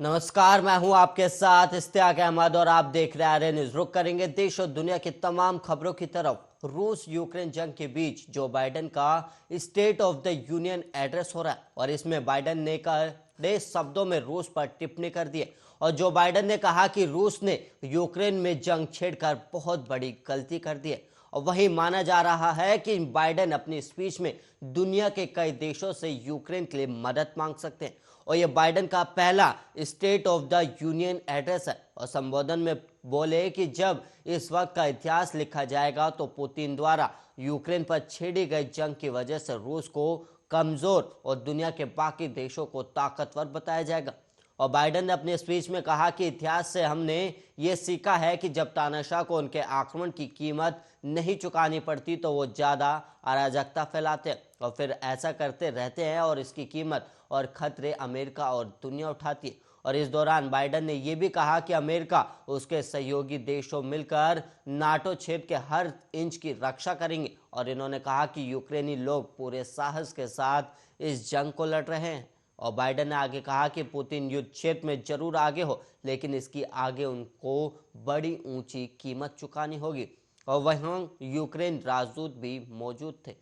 नमस्कार, मैं हूं आपके साथ इश्तियाक अहमद और आप देख रहे हैं न्यूज। रुक करेंगे देश और दुनिया की तमाम खबरों की तरफ। रूस यूक्रेन जंग के बीच जो बाइडेन का state of the union address हो रहा है और इसमें बाइडेन ने कड़े शब्दों में रूस पर टिप्पणी कर दी है। और जो बाइडेन ने कहा कि रूस ने यूक्रेन में जंग छेड़कर बहुत बड़ी गलती कर दी है। और वही माना जा रहा है कि बाइडेन अपनी स्पीच में दुनिया के कई देशों से यूक्रेन के लिए मदद मांग सकते हैं। और यह बाइडेन का पहला state of the union address है। और संबोधन में बोले कि जब इस वक्त का इतिहास लिखा जाएगा तो पुतिन द्वारा यूक्रेन पर छेड़ी गई जंग की वजह से रूस को कमजोर और दुनिया के बाकी देशों को ताकतवर बताया जाएगा। और बाइडेन ने अपने स्पीच में कहा कि इतिहास से हमने ये सीखा है कि जब तानाशाह को उनके आक्रमण की कीमत नहीं चुकानी पड़ती तो वो ज़्यादा अराजकता फैलाते हैं और फिर ऐसा करते रहते हैं और इसकी कीमत और खतरे अमेरिका और दुनिया उठाती है। और इस दौरान बाइडेन ने यह भी कहा कि अमेरिका उसके सहयोगी देशों मिलकर नाटो क्षेत्र के हर इंच की रक्षा करेंगे। और इन्होंने कहा कि यूक्रेनी लोग पूरे साहस के साथ इस जंग को लड़ रहे हैं। और बाइडेन ने आगे कहा कि पुतिन युद्ध क्षेत्र में जरूर आगे हो, लेकिन इसकी आगे उनको बड़ी ऊंची कीमत चुकानी होगी। और वहां यूक्रेन राजदूत भी मौजूद थे।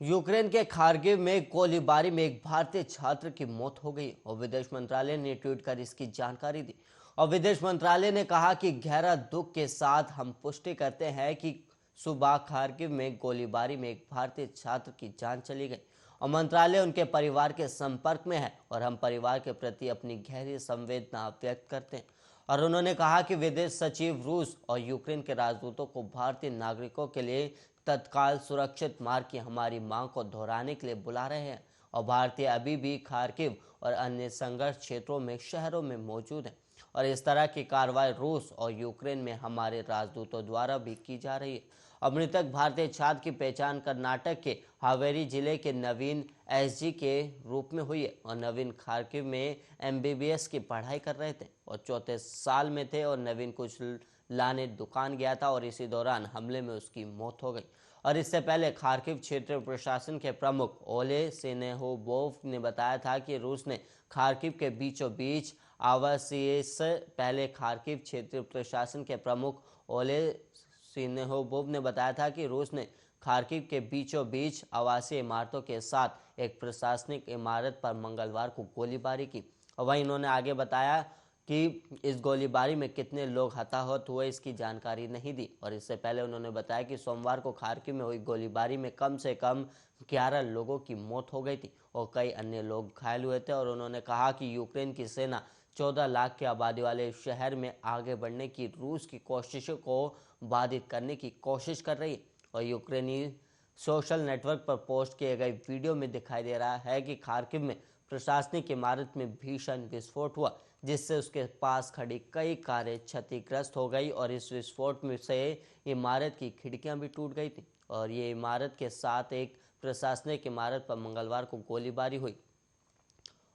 यूक्रेन के खार्किव में गोलीबारी में एक भारतीय छात्र की मौत हो गई और विदेश मंत्रालय ने ट्वीट कर इसकी जानकारी दी। और विदेश मंत्रालय ने कहा कि गहरा दुख के साथ हम पुष्टि करते हैं कि सुबह खार्किव में गोलीबारी में एक भारतीय छात्र की जान चली गई। और मंत्रालय उनके परिवार के संपर्क में है और हम परिवार के प्रति अपनी गहरी संवेदना व्यक्त करते हैं। और उन्होंने कहा कि विदेश सचिव रूस और यूक्रेन के राजदूतों को भारतीय नागरिकों के लिए तत्काल सुरक्षित मार्ग की हमारी मांग को दोहराने के लिए बुला रहे हैं। और भारतीय अभी भी खार्किव और अन्य संघर्ष क्षेत्रों में शहरों में मौजूद हैं। और इस तरह की कार्रवाई रूस और यूक्रेन में हमारे राजदूतों द्वारा भी की जा रही है। और मृतक भारतीय छात्र की पहचान कर्नाटक के हावेरी जिले के नवीन एसजी के रूप में हुई है। और नवीन खार्किव में एमबीबीएस की पढ़ाई कर रहे थे और चौथे साल में थे। और नवीन कुछ लाने दुकान गया था और इसी दौरान हमले में उसकी मौत हो गई। और इससे पहले खार्किव क्षेत्रीय प्रशासन के प्रमुख ओले सिनेहोबोव ने बताया था कि रूस ने खार्किव के बीचों बीच आवासीय से पहले खार्किव क्षेत्रीय प्रशासन के प्रमुख ओले सिनेहोबोव ने बताया था कि रूस ने खार्किव के बीचों बीच आवासीय इमारतों के साथ एक प्रशासनिक इमारत पर मंगलवार को गोलीबारी की। और वहीं इन्होंने आगे बताया कि इस गोलीबारी में कितने लोग हताहत हुए इसकी जानकारी नहीं दी। और इससे पहले उन्होंने बताया कि सोमवार को खार्किव में हुई गोलीबारी में कम से कम 11 लोगों की मौत हो गई थी और कई अन्य लोग घायल हुए थे। और उन्होंने कहा कि यूक्रेन की सेना 14 लाख की आबादी वाले शहर में आगे बढ़ने की रूस की कोशिशों को बाधित करने की कोशिश कर रही है। और यूक्रेनी सोशल नेटवर्क पर पोस्ट किए गए वीडियो में दिखाई दे रहा है कि खार्किव में प्रशासनिक इमारत में भीषण विस्फोट हुआ, जिससे उसके पास खड़ी कई कारें क्षतिग्रस्त हो गई। और इस विस्फोट में से इमारत की खिड़कियां भी टूट गई थी। और ये इमारत के साथ एक प्रशासनिक इमारत पर मंगलवार को गोलीबारी हुई।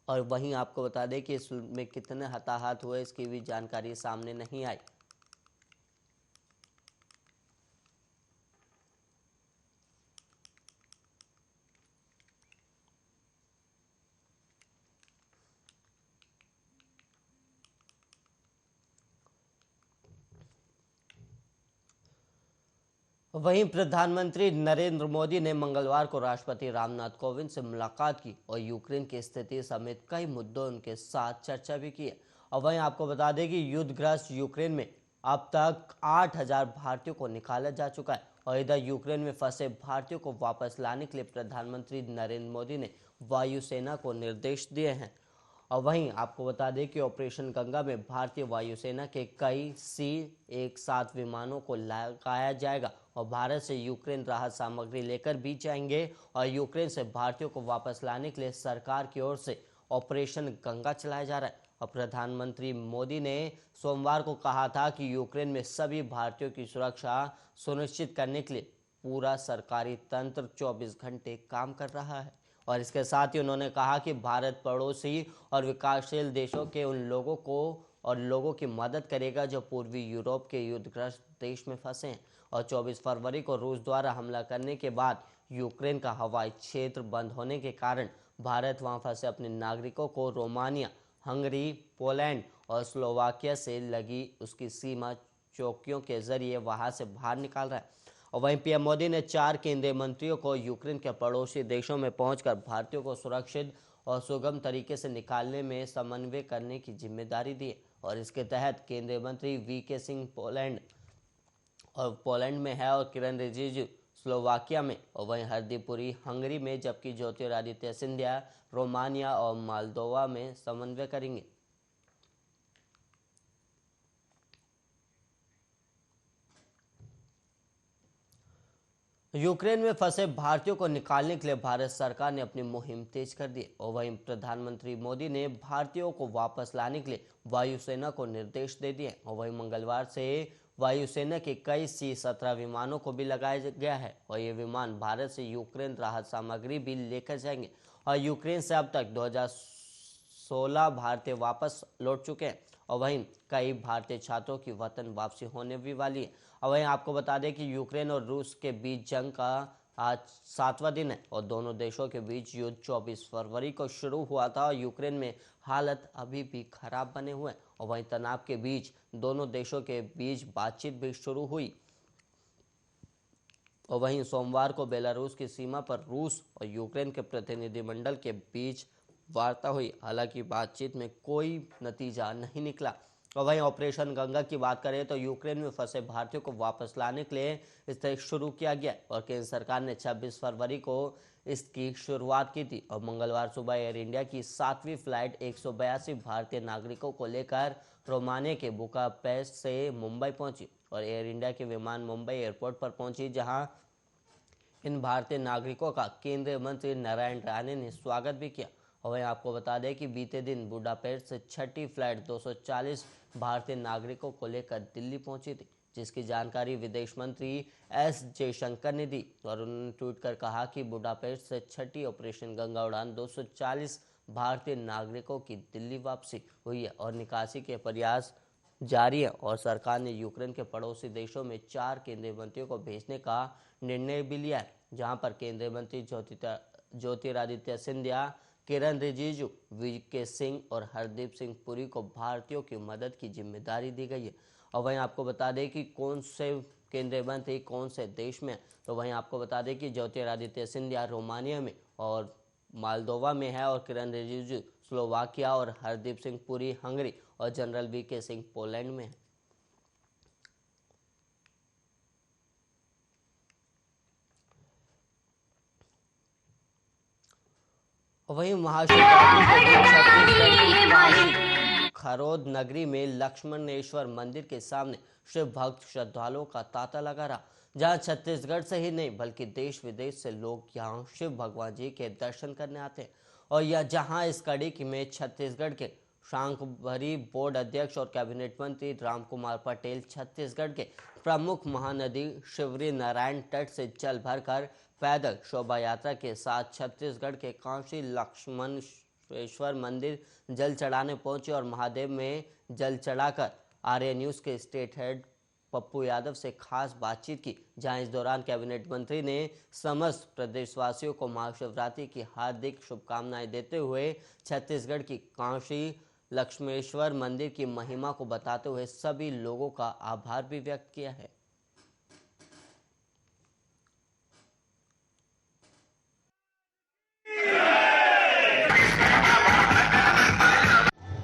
और वहीं आपको बता दें कि इसमें कितने हताहत हुए इसकी भी जानकारी सामने नहीं आई। वहीं प्रधानमंत्री नरेंद्र मोदी ने मंगलवार को राष्ट्रपति रामनाथ कोविंद से मुलाकात की और यूक्रेन की स्थिति समेत कई मुद्दों उनके साथ चर्चा भी की है। और वहीं आपको बता दें कि युद्धग्रस्त यूक्रेन में अब तक 8,000 भारतीयों को निकाला जा चुका है। और इधर यूक्रेन में फंसे भारतीयों को वापस लाने के लिए प्रधानमंत्री नरेंद्र मोदी ने वायुसेना को निर्देश दिए हैं। और वहीं आपको बता दें कि ऑपरेशन गंगा में भारतीय वायुसेना के कई C-17 विमानों को लगाया जाएगा और भारत से यूक्रेन राहत सामग्री लेकर भी जाएंगे। और यूक्रेन से भारतीयों को वापस लाने के लिए सरकार की ओर से ऑपरेशन गंगा चलाया जा रहा है। और प्रधानमंत्री मोदी ने सोमवार को कहा था कि यूक्रेन में सभी भारतीयों की सुरक्षा सुनिश्चित करने के लिए पूरा सरकारी तंत्र 24 घंटे काम कर रहा है। और इसके साथ ही उन्होंने कहा कि भारत पड़ोसी और विकासशील देशों के उन लोगों की मदद करेगा जो पूर्वी यूरोप के युद्धग्रस्त देश में फंसे हैं। और 24 फरवरी को रूस द्वारा हमला करने के बाद यूक्रेन का हवाई क्षेत्र बंद होने के कारण भारत वहां फंसे अपने नागरिकों को रोमानिया, हंगरी, पोलैंड और स्लोवाकिया से लगी उसकी सीमा चौकियों के जरिए वहां से बाहर निकाल रहा है। और वहीं पीएम मोदी ने 4 केंद्रीय मंत्रियों को यूक्रेन के पड़ोसी देशों में पहुंचकर भारतीयों को सुरक्षित और सुगम तरीके से निकालने में समन्वय करने की जिम्मेदारी दी है। और इसके तहत केंद्रीय मंत्री वीके सिंह पोलैंड में है और किरण रिजिजू स्लोवाकिया में, और वहीं हरदीप पुरी हंगरी में, जबकि ज्योतिरादित्य सिंधिया रोमानिया और मालदोवा में समन्वय करेंगे। यूक्रेन में फंसे भारतीयों को निकालने के लिए भारत सरकार ने अपनी मुहिम तेज कर दी और वहीं प्रधानमंत्री मोदी ने भारतीयों को वापस लाने के लिए वायुसेना को निर्देश दे दिए और वहीं मंगलवार से वायुसेना के कई C-17 विमानों को भी लगाया गया है और ये विमान भारत से यूक्रेन राहत सामग्री भी लेकर जाएंगे। और यूक्रेन से अब तक 2016 भारतीय वापस लौट चुके हैं और वहीं कई भारतीय छात्रों की वतन वापसी होने भी वाली है। और वहीं आपको बता दें कि यूक्रेन और रूस के बीच जंग का आज 7वां दिन है और दोनों देशों के बीच युद्ध 24 फरवरी को शुरू हुआ था और यूक्रेन में हालत अभी भी खराब बने हुए हैं। और वहीं तनाव के बीच दोनों देशों के बीच बातचीत भी शुरू हुई और वहीं सोमवार को बेलारूस की सीमा पर रूस और यूक्रेन के प्रतिनिधिमंडल के बीच वार्ता हुई। हालांकि बातचीत में कोई नतीजा नहीं निकला। और वहीं ऑपरेशन गंगा की बात करें तो यूक्रेन में फंसे भारतीयों को वापस लाने के लिए इसे शुरू किया गया और केंद्र सरकार ने 26 फरवरी को इसकी शुरुआत की थी और मंगलवार सुबह एयर इंडिया की 7वीं फ्लाइट 182 भारतीय नागरिकों को लेकर रोमानिया के बुकापेस्ट से मुंबई पहुंची और एयर इंडिया के विमान मुंबई एयरपोर्ट पर पहुंची, जहां इन भारतीय नागरिकों का केंद्रीय मंत्री नारायण राणे ने स्वागत भी किया। और वहीं आपको बता दें कि बीते दिन बुडापेस्ट से 6ठी फ्लाइट 240 भारतीय नागरिकों को लेकर दिल्ली पहुंची थी, जिसकी जानकारी विदेश मंत्री एस जयशंकर ने दी और उन्होंने ट्वीट कर कहा कि बुडापेस्ट से 6ठी ऑपरेशन गंगा उड़ान 240 भारतीय नागरिकों की दिल्ली वापसी हुई है और निकासी के प्रयास जारी है और सरकार ने यूक्रेन के पड़ोसी देशों में 4 केंद्रीय मंत्रियों को भेजने का निर्णय भी लिया है, जहां पर केंद्रीय मंत्री ज्योतिरादित्य सिंधिया, किरण रिजिजू, वीके सिंह और हरदीप सिंह पुरी को भारतीयों की मदद की जिम्मेदारी दी गई है। और वहीं आपको बता दें कि कौन से केंद्रीय मंत्री कौन से देश में, तो वहीं आपको बता दें कि ज्योतिरादित्य सिंधिया रोमानिया में और मालदोवा में है और किरण रिजिजू स्लोवाकिया और हरदीप सिंह पुरी हंगरी और जनरल वीके सिंह पोलैंड में है। वहीं महाशिवरात्रि खरोद नगरी में लक्ष्मणेश्वर मंदिर के सामने शिव भक्त श्रद्धालुओं का तांता लगा रहा, जहां छत्तीसगढ़ से ही नहीं बल्कि देश विदेश से लोग यहां शिव भगवान जी के दर्शन करने आते हैं। और यह जहां इस कड़ी में छत्तीसगढ़ के शांकभरी बोर्ड अध्यक्ष और कैबिनेट मंत्री राम कुमार पटेल छत्तीसगढ़ के प्रमुख महानदी शिवरी नारायण तट से जल भरकर पैदल शोभा यात्रा के साथ छत्तीसगढ़ के काशी लक्ष्मणेश्वर मंदिर जल चढ़ाने पहुंचे और महादेव में जल चढ़ाकर आर्य न्यूज के स्टेट हेड पप्पू यादव से खास बातचीत की, जहां इस दौरान कैबिनेट मंत्री ने समस्त प्रदेशवासियों को महाशिवरात्रि की हार्दिक शुभकामनाएं देते हुए छत्तीसगढ़ की काशी लक्ष्मेश्वर मंदिर की महिमा को बताते हुए सभी लोगों का आभार भी व्यक्त किया है।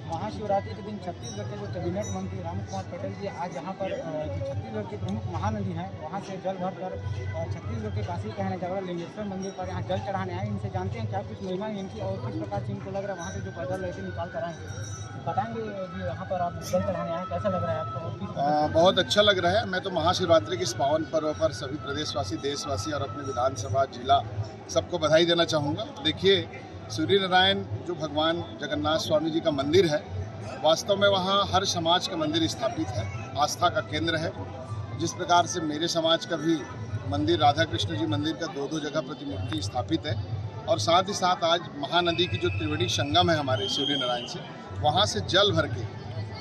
महाशिवरात्रि के दिन छत्तीसगढ़ के जो कैबिनेट मंत्री राम कुमार पटेल जी आज यहाँ पर छत्तीसगढ़ की प्रमुख महानदी है वहाँ से जल भरकर छत्तीसगढ़ के काशी कहने जागरा लिंगेश्वर मंदिर पर यहाँ जल चढ़ाने आए। इनसे जानते हैं क्या कुछ महिमा है इनकी और किस प्रकार से इनको लग रहा है वहाँ से जो पैदल रहते निकाल कर आएंगे, बताएंगे जी। यहाँ पर आप जल चढ़ाने आए, कैसा लग रहा है आपको? बहुत अच्छा लग रहा है। मैं तो महाशिवरात्रि के इस पावन पर्व पर सभी प्रदेशवासी, देशवासी और अपने विधानसभा जिला सबको बधाई देना चाहूँगा। देखिए, सूर्य नारायण जो भगवान जगन्नाथ स्वामी जी का मंदिर है, वास्तव में वहाँ हर समाज का मंदिर स्थापित है, आस्था का केंद्र है। जिस प्रकार से मेरे समाज का भी मंदिर राधा कृष्ण जी मंदिर का 2-2 जगह प्रतिमूर्ति स्थापित है और साथ ही साथ आज महानदी की जो त्रिवेणी संगम है हमारे सूर्य नारायण से, वहाँ से जल भर के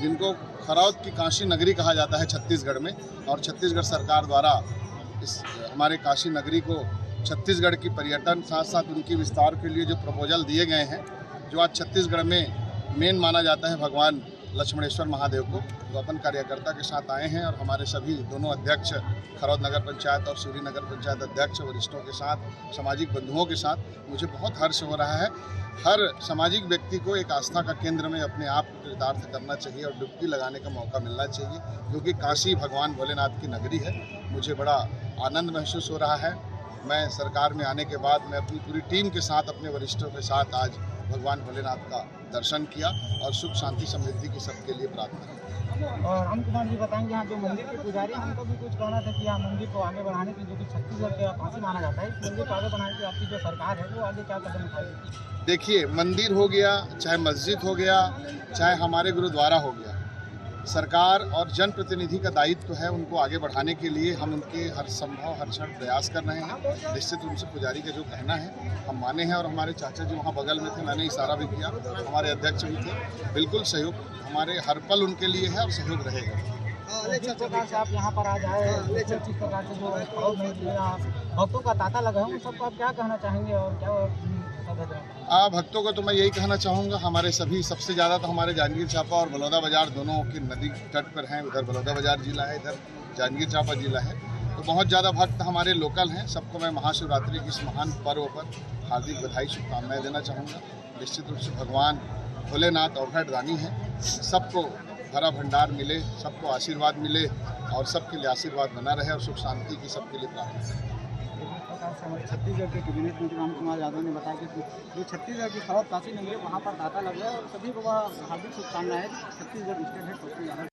जिनको खरौद की काशी नगरी कहा जाता है छत्तीसगढ़ में, और छत्तीसगढ़ सरकार द्वारा इस हमारे काशी नगरी को छत्तीसगढ़ की पर्यटन साथ साथ उनकी विस्तार के लिए जो प्रपोजल दिए गए हैं, जो आज छत्तीसगढ़ में मेन माना जाता है भगवान लक्ष्मणेश्वर महादेव को, तो अपन कार्यकर्ता के साथ आए हैं और हमारे सभी दोनों अध्यक्ष खरौद नगर पंचायत और सूरी नगर पंचायत अध्यक्ष वरिष्ठों के साथ, सामाजिक बंधुओं के साथ मुझे बहुत हर्ष हो रहा है। हर सामाजिक व्यक्ति को एक आस्था का केंद्र में अपने आप को कृतार्थ करना चाहिए और डुबकी लगाने का मौका मिलना चाहिए, क्योंकि काशी भगवान भोलेनाथ की नगरी है। मुझे बड़ा आनंद महसूस हो रहा है। मैं सरकार में आने के बाद मैं अपनी पूरी टीम के साथ, अपने वरिष्ठों के साथ आज भगवान भोलेनाथ का दर्शन किया और सुख शांति समृद्धि की सबके लिए प्रार्थना की। और हम कुमार जी बताएंगे, यहाँ जो मंदिर के पुजारी हैं, उनको भी कुछ कहना था कि यहाँ मंदिर को आगे बढ़ाने की, जो कि छत्तीसगढ़ के काशी माना जाता है, इस मंदिर को आगे बढ़ाने की आपकी जो सरकार है वो आगे क्या कदम उठाएगी? देखिए, मंदिर हो गया, चाहे मस्जिद हो गया, चाहे हमारे गुरुद्वारा हो गया, सरकार और जनप्रतिनिधि का दायित्व है उनको आगे बढ़ाने के लिए। हम उनके हर संभव हर क्षण प्रयास कर रहे हैं। निश्चित रूप से पुजारी का जो कहना है हम माने हैं, और हमारे चाचा जी वहाँ बगल में थे, मैंने इशारा भी किया, हमारे अध्यक्ष भी थे। बिल्कुल सहयोग हमारे हर पल उनके लिए है और सहयोग रहेगा। जिस प्रकार से आप यहाँ पर आ जाए, जिस प्रकार से जो खरौद में भक्तों का तांता लगा है, उन सबको आप क्या कहना चाहेंगे और क्या भक्तों को तो मैं यही कहना चाहूँगा, हमारे सभी सबसे ज़्यादा तो हमारे जांजगीर चांपा और बलौदा बाजार दोनों की नदी तट पर हैं। उधर बलौदा बाजार जिला है, इधर जांजगीर चांपा जिला है, तो बहुत ज़्यादा भक्त हमारे लोकल हैं। सबको मैं महाशिवरात्रि की इस महान पर्व पर हार्दिक बधाई शुभकामनाएं देना चाहूँगा। निश्चित रूप से भगवान भोलेनाथ अवघड़ दानी हैं, सबको भरा भंडार मिले, सबको आशीर्वाद मिले और सबके लिए आशीर्वाद बना रहे और सुख शांति की सबके लिए प्रार्थना। हमारे छत्तीसगढ़ के कैबिनेट मंत्री राम कुमार यादव ने बताया कि जो छत्तीसगढ़ की खरौद काशी नगरी है, वहाँ पर तांता लग गया और सभी को हार्दिक शुभकामनाएं। छत्तीसगढ़ स्टेट है सबसे ज़्यादा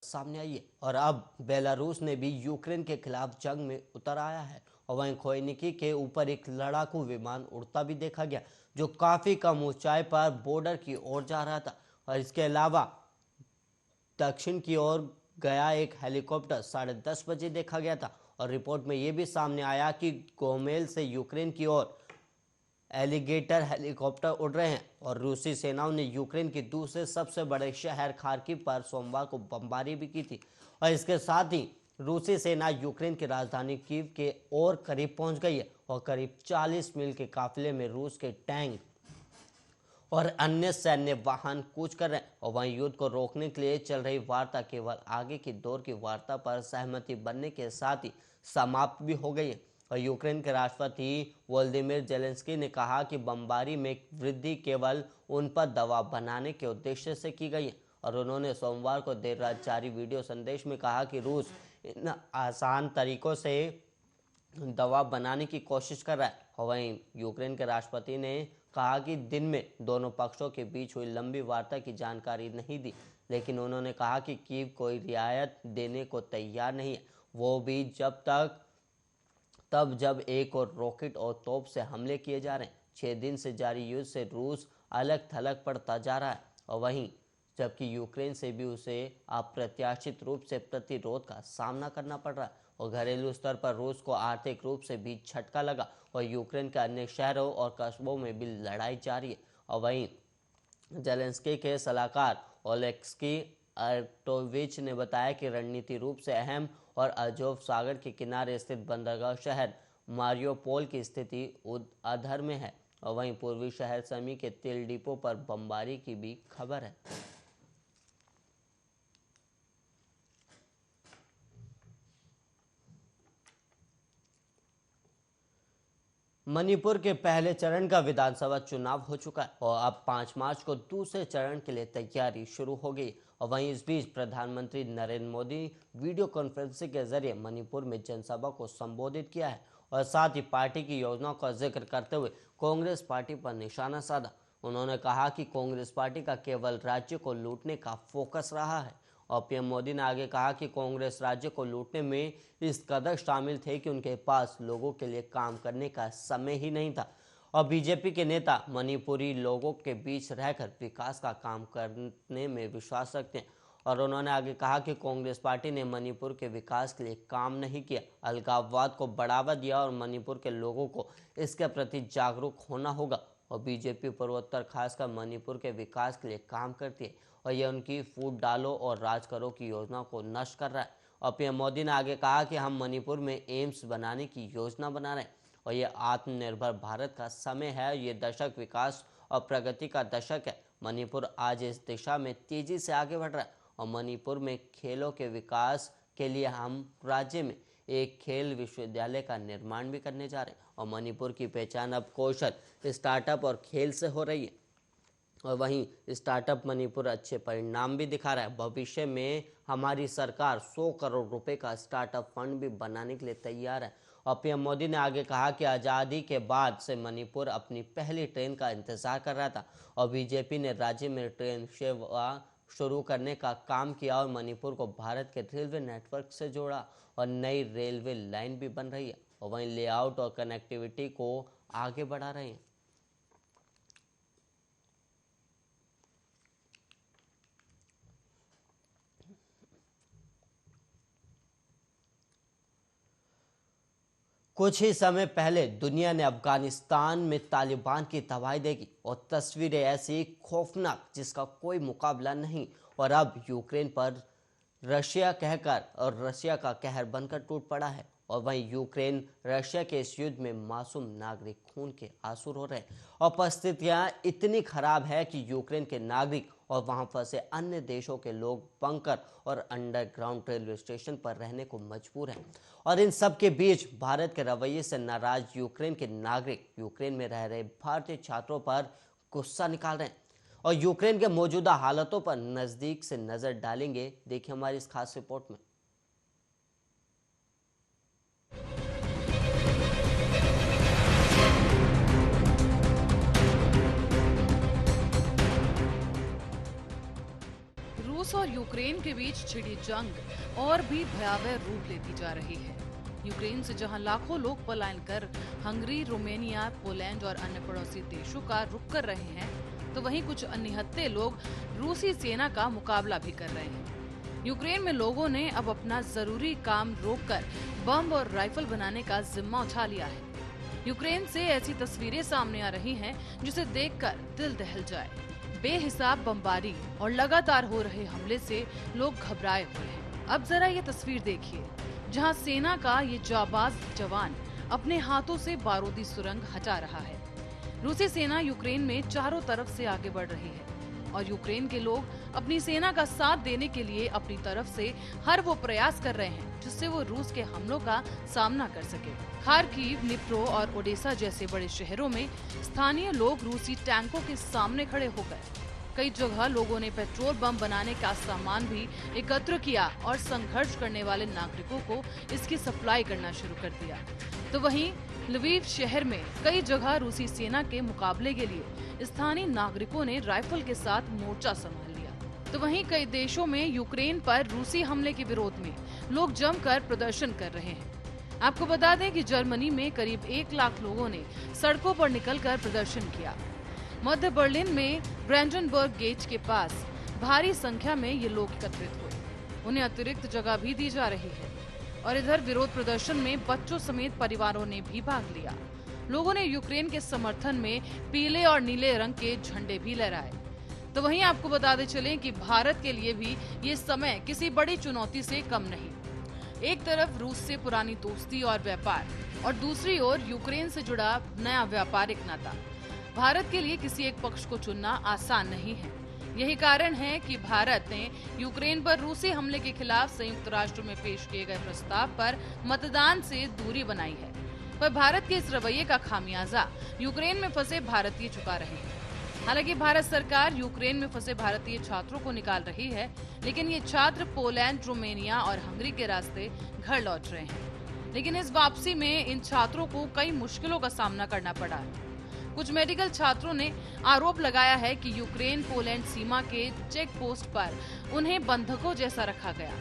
सामने आई है। और अब बेलारूस ने भी यूक्रेन के खिलाफ जंग में उतर आया है, और वहीं खोइनिकी के ऊपर एक लड़ाकू विमान उड़ता भी देखा गया, जो काफी कम ऊंचाई पर बॉर्डर की ओर जा रहा था। और इसके अलावा दक्षिण की ओर गया एक हेलीकॉप्टर 10:30 बजे देखा गया था। और रिपोर्ट में यह भी सामने आया कि गोमेल से यूक्रेन की ओर एलिगेटर हेलीकॉप्टर उड़ रहे हैं। और रूसी सेनाओं ने यूक्रेन के दूसरे सबसे बड़े शहर खार्किव पर सोमवार को बमबारी भी की थी। और इसके साथ ही रूसी सेना यूक्रेन की राजधानी कीव के और करीब पहुंच गई है, और करीब 40 मील के काफिले में रूस के टैंक और अन्य सैन्य वाहन कूच कर रहे हैं। और वहीं युद्ध को रोकने के लिए चल रही वार्ता केवल आगे की दौर की वार्ता पर सहमति बनने के साथ ही समाप्त भी हो गई है। और यूक्रेन के राष्ट्रपति वोलोदिमीर जेलेंस्की ने कहा कि बमबारी में वृद्धि केवल उन पर दबाव बनाने के उद्देश्य से की गई है। और उन्होंने सोमवार को देर रात जारी वीडियो संदेश में कहा कि रूस इन आसान तरीकों से दबाव बनाने की कोशिश कर रहा है। और वहीं यूक्रेन के राष्ट्रपति ने कहा कि दिन में दोनों पक्षों के बीच हुई लंबी वार्ता की जानकारी नहीं दी, लेकिन उन्होंने कहा कि कीव कोई रियायत देने को तैयार नहीं है, वो भी जब एक और रॉकेट और तोप से हमले किए जा रहे हैं। 6 दिन से जारी युद्ध से रूस अलग थलग पड़ता जा रहा है, और वहीं जबकि यूक्रेन से भी उसे अप्रत्याशित रूप से प्रतिरोध का सामना करना पड़ रहा है। और घरेलू स्तर पर रूस को आर्थिक रूप से भी झटका लगा, और यूक्रेन के अन्य शहरों और कस्बों में भी लड़ाई जारी है। और वहीं जेलेंस्की के सलाहकार ओलेक्सी अर्टोविच ने बताया कि रणनीतिक रूप से अहम और अजोव सागर के किनारे स्थित बंदरगाह शहर मारियोपोल की स्थिति अधर में है। और वहीं पूर्वी शहर समी के तेल डिपो पर बमबारी की भी खबर है। मणिपुर के पहले चरण का विधानसभा चुनाव हो चुका है, और अब 5 मार्च को दूसरे चरण के लिए तैयारी शुरू हो गई। और वहीं इस बीच प्रधानमंत्री नरेंद्र मोदी वीडियो कॉन्फ्रेंसिंग के जरिए मणिपुर में जनसभा को संबोधित किया है, और साथ ही पार्टी की योजनाओं का जिक्र करते हुए कांग्रेस पार्टी पर निशाना साधा। उन्होंने कहा कि कांग्रेस पार्टी का केवल राज्य को लूटने का फोकस रहा है। और पीएम मोदी ने आगे कहा कि कांग्रेस राज्य को लूटने में इस कदर शामिल थे कि उनके पास लोगों के लिए काम करने का समय ही नहीं था। और बीजेपी के नेता मणिपुरी लोगों के बीच रहकर विकास का काम करने में विश्वास रखते हैं। और उन्होंने आगे कहा कि कांग्रेस पार्टी ने मणिपुर के विकास के लिए काम नहीं किया, अलगाववाद को बढ़ावा दिया और मणिपुर के लोगों को इसके प्रति जागरूक होना होगा। और बीजेपी पूर्वोत्तर खासकर मणिपुर के विकास के लिए काम करती है और यह उनकी फूट डालो और राज करो की योजना को नष्ट कर रहा है। और पीएम मोदी ने आगे कहा कि हम मणिपुर में एम्स बनाने की योजना बना रहे हैं और ये आत्मनिर्भर भारत का समय है। ये दशक विकास और प्रगति का दशक है। मणिपुर आज इस दिशा में तेजी से आगे बढ़ रहा है और मणिपुर में खेलों के विकास के लिए हम राज्य में एक खेल विश्वविद्यालय का निर्माण भी करने जा रहे हैं। और मणिपुर की पहचान अब कौशल, स्टार्टअप और खेल से हो रही है और वहीं स्टार्टअप मणिपुर अच्छे परिणाम भी दिखा रहा है। भविष्य में हमारी सरकार 100 करोड़ रुपए का स्टार्टअप फंड भी बनाने के लिए तैयार है। और पीएम मोदी ने आगे कहा कि आज़ादी के बाद से मणिपुर अपनी पहली ट्रेन का इंतजार कर रहा था और बीजेपी ने राज्य में ट्रेन सेवा शुरू करने का काम किया और मणिपुर को भारत के रेलवे नेटवर्क से जोड़ा और नई रेलवे लाइन भी बन रही है और वहीं लेआउट और कनेक्टिविटी को आगे बढ़ा रहे हैं। कुछ ही समय पहले दुनिया ने अफगानिस्तान में तालिबान की तबाही देखी और तस्वीरें ऐसी खौफनाक जिसका कोई मुकाबला नहीं। और अब यूक्रेन पर रशिया कहकर और रशिया का कहर बनकर टूट पड़ा है और वहीं यूक्रेन रशिया के इस युद्ध में मासूम नागरिक खून के आंसू रो रहे हैं और परिस्थितियां इतनी खराब है कि यूक्रेन के नागरिक और वहां फंसे अन्य देशों के लोग बंकर और अंडरग्राउंड रेलवे स्टेशन पर रहने को मजबूर हैं। और इन सब के बीच भारत के रवैये से नाराज यूक्रेन के नागरिक यूक्रेन में रह रहे भारतीय छात्रों पर गुस्सा निकाल रहे हैं और यूक्रेन के मौजूदा हालातों पर नजदीक से नजर डालेंगे। देखिए हमारी इस खास रिपोर्ट में। रूस और यूक्रेन के बीच छिड़ी जंग और भी भयावह रूप लेती जा रही है। यूक्रेन से जहां लाखों लोग पलायन कर हंगरी, रोमानिया, पोलैंड और अन्य पड़ोसी देशों का रुख कर रहे हैं, तो वहीं कुछ अनिहत्थे लोग रूसी सेना का मुकाबला भी कर रहे हैं। यूक्रेन में लोगों ने अब अपना जरूरी काम रोककर बम और राइफल बनाने का जिम्मा उठा लिया है। यूक्रेन से ऐसी तस्वीरें सामने आ रही हैं जिसे देखकर दिल दहल जाए। बेहिसाब बमबारी और लगातार हो रहे हमले से लोग घबराए हुए हैं। अब जरा ये तस्वीर देखिए, जहां सेना का ये जाबाज जवान अपने हाथों से बारूदी सुरंग हटा रहा है। रूसी सेना यूक्रेन में चारों तरफ से आगे बढ़ रही है और यूक्रेन के लोग अपनी सेना का साथ देने के लिए अपनी तरफ से हर वो प्रयास कर रहे हैं जिससे वो रूस के हमलों का सामना कर सके। खार्किव, निप्रो और ओडेसा जैसे बड़े शहरों में स्थानीय लोग रूसी टैंकों के सामने खड़े हो गए। कई जगह लोगों ने पेट्रोल बम बनाने का सामान भी एकत्र किया और संघर्ष करने वाले नागरिकों को इसकी सप्लाई करना शुरू कर दिया। तो वहीं लवीव शहर में कई जगह रूसी सेना के मुकाबले के लिए स्थानीय नागरिकों ने राइफल के साथ मोर्चा संभाल लिया। तो वहीं कई देशों में यूक्रेन पर रूसी हमले के विरोध में लोग जमकर प्रदर्शन कर रहे हैं। आपको बता दें कि जर्मनी में करीब 1 लाख लोगों ने सड़कों पर निकलकर प्रदर्शन किया। मध्य बर्लिन में ब्रेंडनबर्ग गेट के पास भारी संख्या में ये लोग एकत्रित हुए। उन्हें अतिरिक्त जगह भी दी जा रही है और इधर विरोध प्रदर्शन में बच्चों समेत परिवारों ने भी भाग लिया। लोगों ने यूक्रेन के समर्थन में पीले और नीले रंग के झंडे भी लहराए। तो वहीं आपको बताते चलें कि भारत के लिए भी ये समय किसी बड़ी चुनौती से कम नहीं। एक तरफ रूस से पुरानी दोस्ती और व्यापार और दूसरी ओर यूक्रेन से जुड़ा नया व्यापारिक नाता। भारत के लिए किसी एक पक्ष को चुनना आसान नहीं है। यही कारण है कि भारत ने यूक्रेन पर रूसी हमले के खिलाफ संयुक्त राष्ट्र में पेश किए गए प्रस्ताव पर मतदान से दूरी बनाई है। पर भारत के इस रवैये का खामियाजा यूक्रेन में फंसे भारतीय चुका रहे हैं। हालांकि भारत सरकार यूक्रेन में फंसे भारतीय छात्रों को निकाल रही है, लेकिन ये छात्र पोलैंड, रोमानिया और हंगरी के रास्ते घर लौट रहे हैं। लेकिन इस वापसी में इन छात्रों को कई मुश्किलों का सामना करना पड़ा है। कुछ मेडिकल छात्रों ने आरोप लगाया है कि यूक्रेन पोलैंड सीमा के चेक पोस्ट पर उन्हें बंधकों जैसा रखा गया।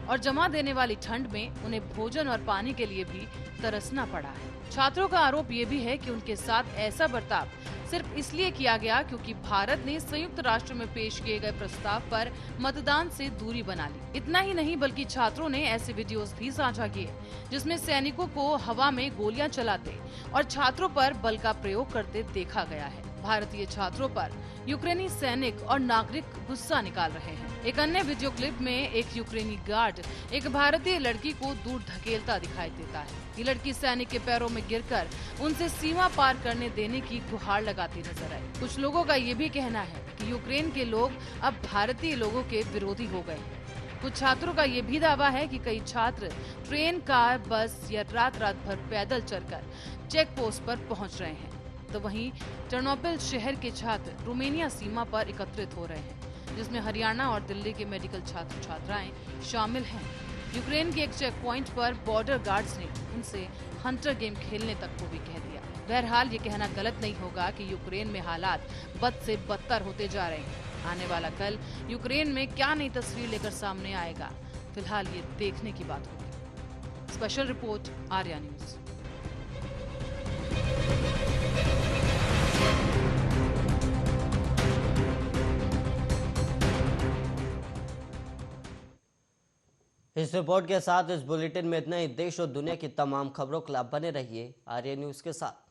और जमा देने वाली ठंड में उन्हें भोजन और पानी के लिए भी तरसना पड़ा है। छात्रों का आरोप ये भी है कि उनके साथ ऐसा बर्ताव सिर्फ इसलिए किया गया क्योंकि भारत ने संयुक्त राष्ट्र में पेश किए गए प्रस्ताव पर मतदान से दूरी बना ली। इतना ही नहीं बल्कि छात्रों ने ऐसे वीडियोस भी साझा किए जिसमें सैनिकों को हवा में गोलियां चलाते और छात्रों पर बल का प्रयोग करते देखा गया है। भारतीय छात्रों पर यूक्रेनी सैनिक और नागरिक गुस्सा निकाल रहे हैं। एक अन्य वीडियो क्लिप में एक यूक्रेनी गार्ड एक भारतीय लड़की को दूर धकेलता दिखाई देता है। ये लड़की सैनिक के पैरों में गिरकर उनसे सीमा पार करने देने की गुहार लगाती नजर आई। कुछ लोगों का ये भी कहना है कि यूक्रेन के लोग अब भारतीय लोगों के विरोधी हो गए हैं। कुछ छात्रों का ये भी दावा है कि कई छात्र ट्रेन, कार, बस या रात भर पैदल चलकर चेक पोस्ट पर पहुंच रहे हैं। तो वहीं टर्नोपिल शहर के छात्र रोमानिया सीमा पर एकत्रित हो रहे हैं, जिसमें हरियाणा और दिल्ली के मेडिकल छात्र छात्राएं शामिल हैं। यूक्रेन के एक चेक पॉइंट पर बॉर्डर गार्ड्स ने उनसे हंटर गेम खेलने तक को भी कह दिया। बहरहाल ये कहना गलत नहीं होगा कि यूक्रेन में हालात बद से बदतर होते जा रहे हैं। आने वाला कल यूक्रेन में क्या नई तस्वीर लेकर सामने आएगा, फिलहाल ये देखने की बात होगी। Special report, Arya news. इस रिपोर्ट के साथ इस बुलेटिन में इतना ही। देश और दुनिया की तमाम खबरों के लिए आप बने रहिए आर्या न्यूज के साथ।